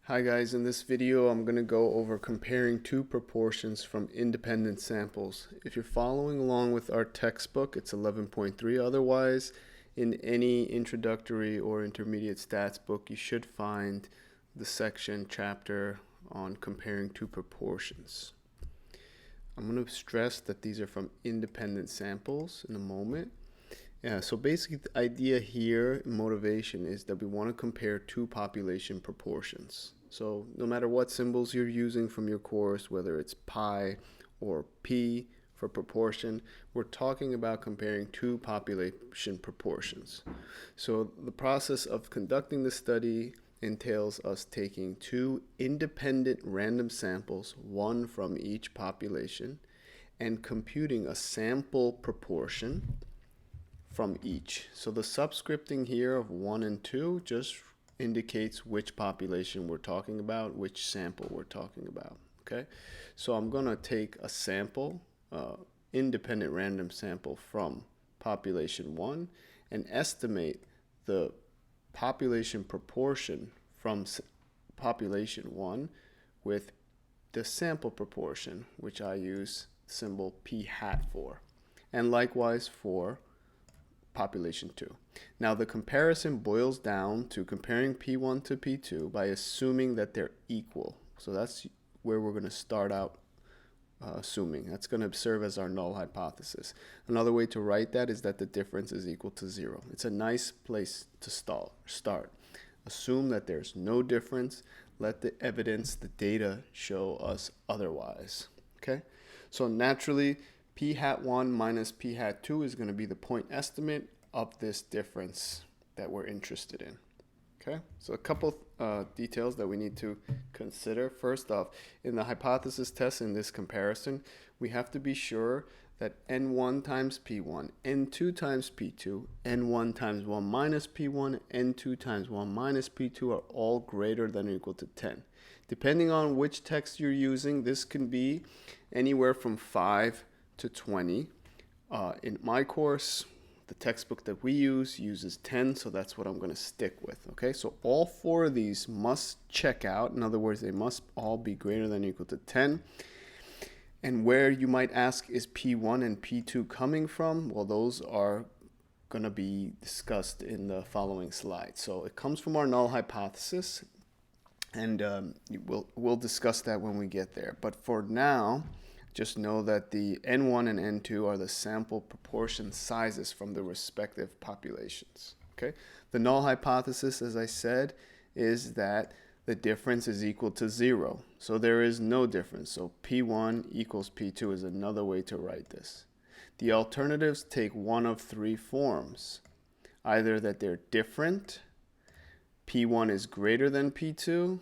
Hi guys, in this video I'm going to go over comparing two proportions from independent samples. If you're following along with our textbook, it's 11.3. Otherwise, in any introductory or intermediate stats book, you should find the section chapter on comparing two proportions. I'm going to stress that these are from independent samples in a moment. So basically the idea here, motivation, is that we want to compare two population proportions. So no matter what symbols you're using from your course, whether it's pi or p for proportion, we're talking about comparing two population proportions. So the process of conducting the study entails us taking two independent random samples, one from each population, and computing a sample proportion from each. So the subscripting here of 1 and 2 just indicates which population we're talking about, which sample we're talking about. Okay, so I'm going to take a sample, independent random sample from population 1 and estimate the population proportion from population 1 with the sample proportion, which I use symbol p hat for, and likewise for population 2. Now the comparison boils down to comparing P1 to P2 by assuming that they're equal. So that's where we're going to start out assuming. That's going to serve as our null hypothesis. Another way to write that is that the difference is equal to 0. It's a nice place to start. Assume that there's no difference. Let the evidence, the data show us otherwise. Okay? So naturally, p hat 1 minus p hat 2 is going to be the point estimate of this difference that we're interested in. Okay, so a couple details that we need to consider. First off, in the hypothesis test in this comparison, we have to be sure that n1 times p1, n2 times p2, n1 times 1 minus p1, n2 times 1 minus p2 are all greater than or equal to 10. Depending on which text you're using, this can be anywhere from 5 to 20. In my course, the textbook that we use uses 10, so that's what I'm going to stick with. Okay, so all four of these must check out. In other words, they must all be greater than or equal to 10. And where you might ask, is P1 and P2 coming from? Well, those are going to be discussed in the following slides. So it comes from our null hypothesis, and we'll discuss that when we get there. But for now, just know that the N1 and N2 are the sample proportion sizes from the respective populations. Okay? The null hypothesis, as I said, is that the difference is equal to 0. So there is no difference. So P1 equals P2 is another way to write this. The alternatives take one of three forms. Either that they're different, P1 is greater than P2,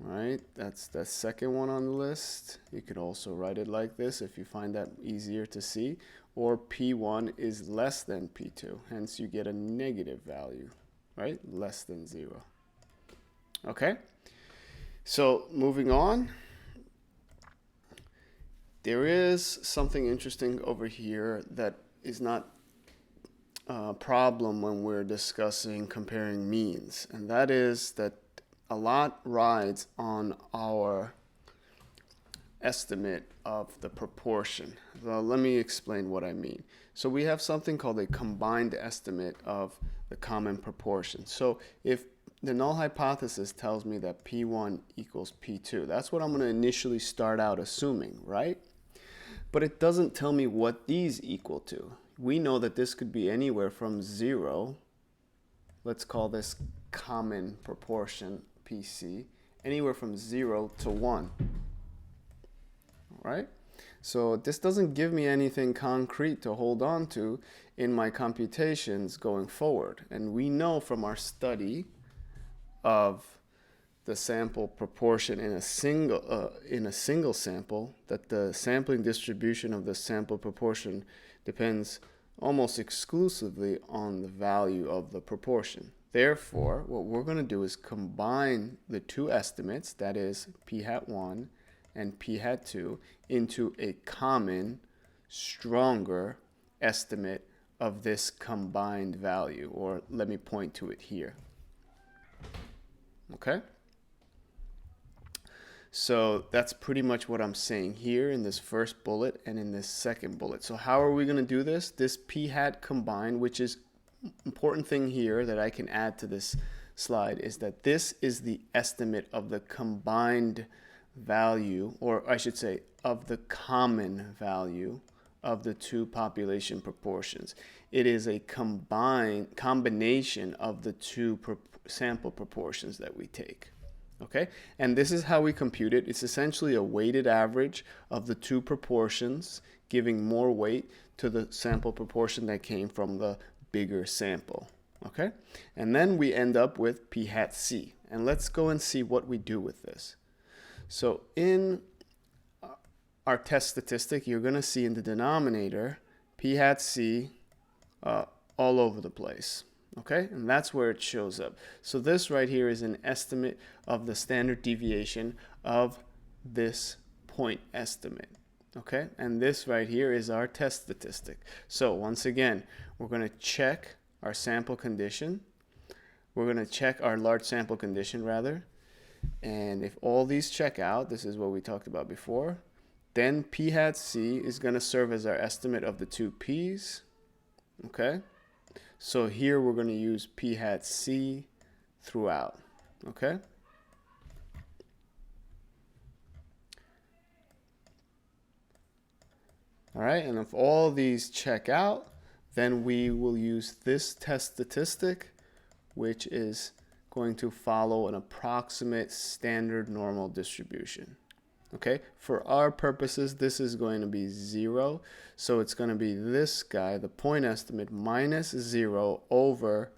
right? That's the second one on the list. You could also write it like this if you find that easier to see. Or P1 is less than P2. Hence, you get a negative value, right? Less than 0. Okay? So, moving on. There is something interesting over here that is not a problem when we're discussing comparing means. And that is that a lot rides on our estimate of the proportion. Well, let me explain what I mean. So we have something called a combined estimate of the common proportion. So if the null hypothesis tells me that P1 equals P2, that's what I'm going to initially start out assuming, right? But it doesn't tell me what these equal to. We know that this could be anywhere from 0, let's call this common proportion, PC, anywhere from 0 to 1, right? So this doesn't give me anything concrete to hold on to in my computations going forward. And we know from our study of the sample proportion in a single sample that the sampling distribution of the sample proportion depends almost exclusively on the value of the proportion. Therefore, what we're going to do is combine the two estimates, that is p hat 1 and p hat 2, into a common, stronger estimate of this combined value, or let me point to it here. Okay? So that's pretty much what I'm saying here in this first bullet and in this second bullet. So how are we going to do this? This p hat combined, which is important thing here that I can add to this slide, is that this is the estimate of the combined value, or I should say of the common value of the two population proportions. It is a combination of the two sample proportions that we take. Okay, and this is how we compute it. It's essentially a weighted average of the two proportions, giving more weight to the sample proportion that came from the bigger sample. Okay, and then we end up with p hat c. And let's go and see what we do with this. So in our test statistic, you're going to see in the denominator p hat c all over the place. Okay, and that's where it shows up. So this right here is an estimate of the standard deviation of this point estimate. Okay, and this right here is our test statistic. So once again, we're going to check our sample condition. We're going to check our large sample condition rather. And if all these check out, this is what we talked about before, then p hat c is going to serve as our estimate of the two p's. Okay. So here we're going to use p hat c throughout, okay? All right, and if all these check out, then we will use this test statistic, which is going to follow an approximate standard normal distribution. Okay, for our purposes, this is going to be 0. So it's going to be this guy, the point estimate, minus 0 over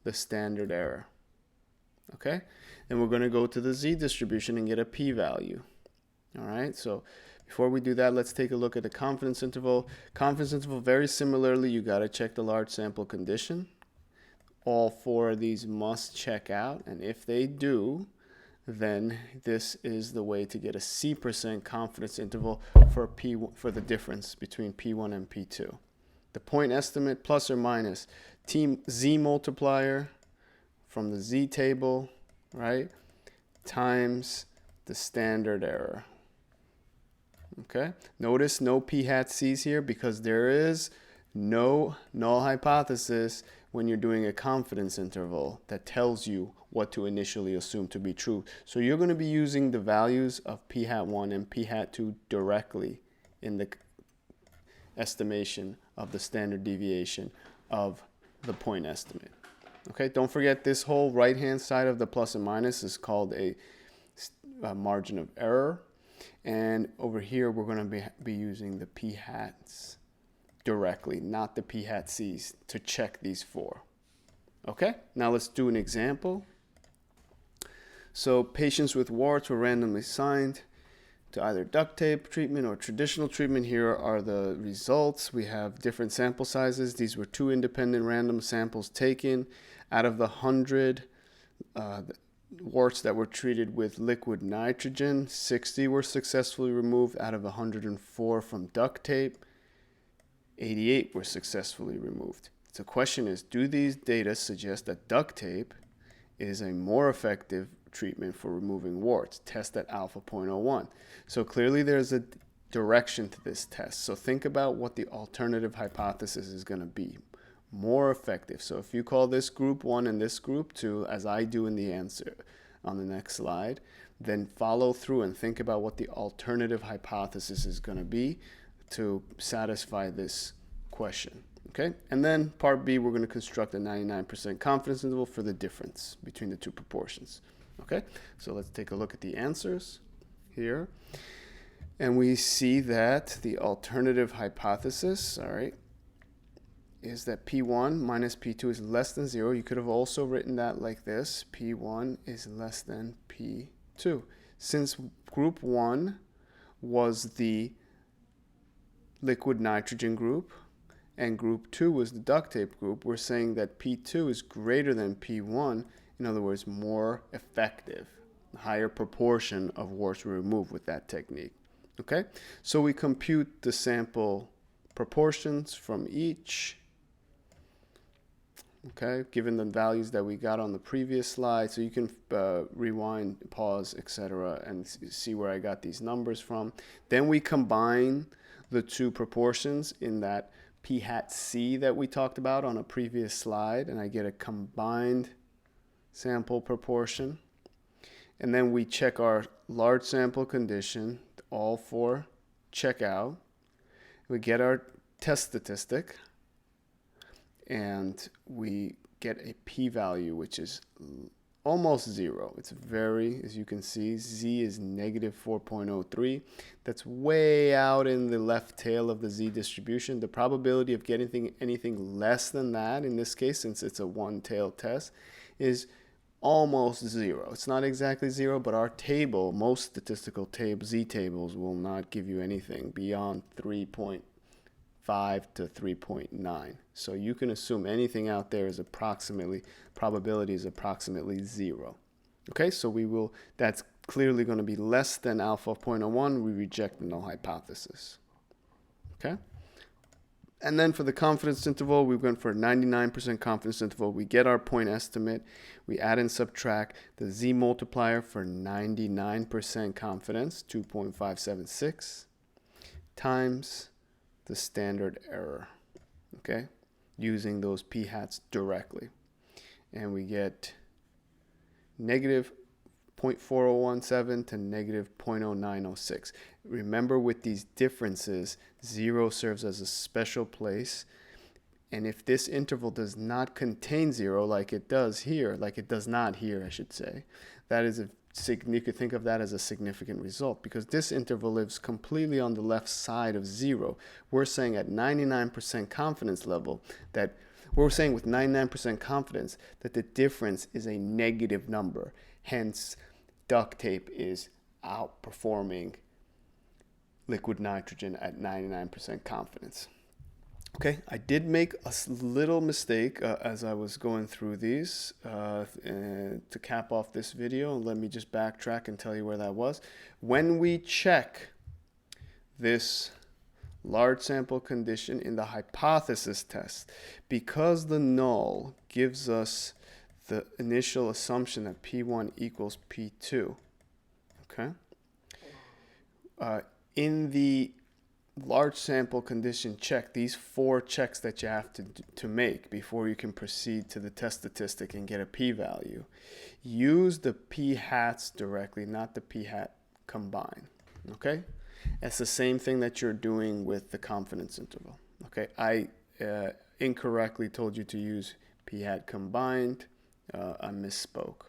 the standard error. Okay, and we're going to go to the z distribution and get a p-value. All right, so before we do that, let's take a look at the confidence interval. Confidence interval, very similarly, you got to check the large sample condition. All 4 of these must check out, and if they do, then this is the way to get a C% confidence interval for the difference between P1 and P2. The point estimate plus or minus Z multiplier from the Z table, right, times the standard error. Okay, notice no p hat c's here because there is no null hypothesis when you're doing a confidence interval that tells you what to initially assume to be true. So you're going to be using the values of p hat 1 and p hat 2 directly in the estimation of the standard deviation of the point estimate. Okay, don't forget this whole right hand side of the plus and minus is called a margin of error. And over here we're going to be using the p hats directly, not the p hat c's, to check these 4. Okay, now let's do an example. So patients with warts were randomly assigned to either duct tape treatment or traditional treatment. Here are the results. We have different sample sizes. These were 2 independent random samples taken. Out of the 100 warts that were treated with liquid nitrogen, 60 were successfully removed out of 104 from duct tape. 88 were successfully removed. So the question is, do these data suggest that duct tape is a more effective treatment for removing warts? Test at alpha 0.01. So clearly there's a direction to this test. So think about what the alternative hypothesis is going to be. More effective. So if you call this group 1 and this group 2, as I do in the answer on the next slide, then follow through and think about what the alternative hypothesis is going to be to satisfy this question. Okay, and then part B, we're going to construct a 99% confidence interval for the difference between the two proportions. Okay, so let's take a look at the answers here. And we see that the alternative hypothesis, all right, is that P1 minus P2 is less than 0. You could have also written that like this. P1 is less than P2. Since group 1 was the liquid nitrogen group and group 2 was the duct tape group, we're saying that P2 is greater than P1. In other words, more effective. A higher proportion of warts were removed with that technique. Okay, so we compute the sample proportions from each. okay, given the values that we got on the previous slide. So you can rewind, pause, etc., and see where I got these numbers from. Then we combine the two proportions in that p hat c that we talked about on a previous slide, and I get a combined sample proportion. And then we check our large sample condition, all four check out. We get our test statistic, and we get a p-value which is almost zero. It's very, as you can see, z is negative 4.03. That's way out in the left tail of the z distribution. The probability of getting anything less than that, in this case, since it's a one-tailed test, is almost zero. It's not exactly zero, but our table, most statistical z tables, will not give you anything beyond 3.5 to 3.9. So you can assume anything out there is approximately, probability is approximately zero. Okay, so that's clearly going to be less than alpha of 0.01. We reject the null hypothesis. Okay? And then for the confidence interval, we went for a 99% confidence interval. We get our point estimate. We add and subtract the z multiplier for 99% confidence, 2.576, times the standard error, okay, using those p-hats directly. And we get negative 0.4017 to negative 0.0906. Remember, with these differences, 0 serves as a special place. And if this interval does not contain 0, like it does here, like it does not here, I should say, that is you could think of that as a significant result, because this interval lives completely on the left side of 0. We're saying at 99% confidence level that we're saying with 99% confidence that the difference is a negative number. Hence, duct tape is outperforming liquid nitrogen at 99% confidence. Okay, I did make a little mistake as I was going through these to cap off this video. Let me just backtrack and tell you where that was. When we check this large sample condition in the hypothesis test, because the null gives us the initial assumption that P1 equals P2, okay? In the large sample condition check, these 4 checks that you have to make before you can proceed to the test statistic and get a p-value, use the p-hats directly, not the p-hat combine, okay? It's the same thing that you're doing with the confidence interval, okay? I incorrectly told you to use p-hat combined. I misspoke,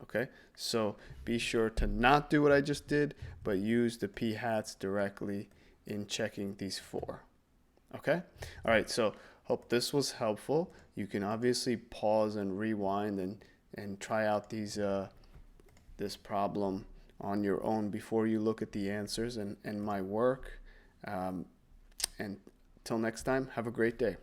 okay? So be sure to not do what I just did, but use the p-hats directly in checking these 4. Okay? All right, so hope this was helpful. You can obviously pause and rewind and try out these this problem on your own before you look at the answers and my work. And till next time, have a great day.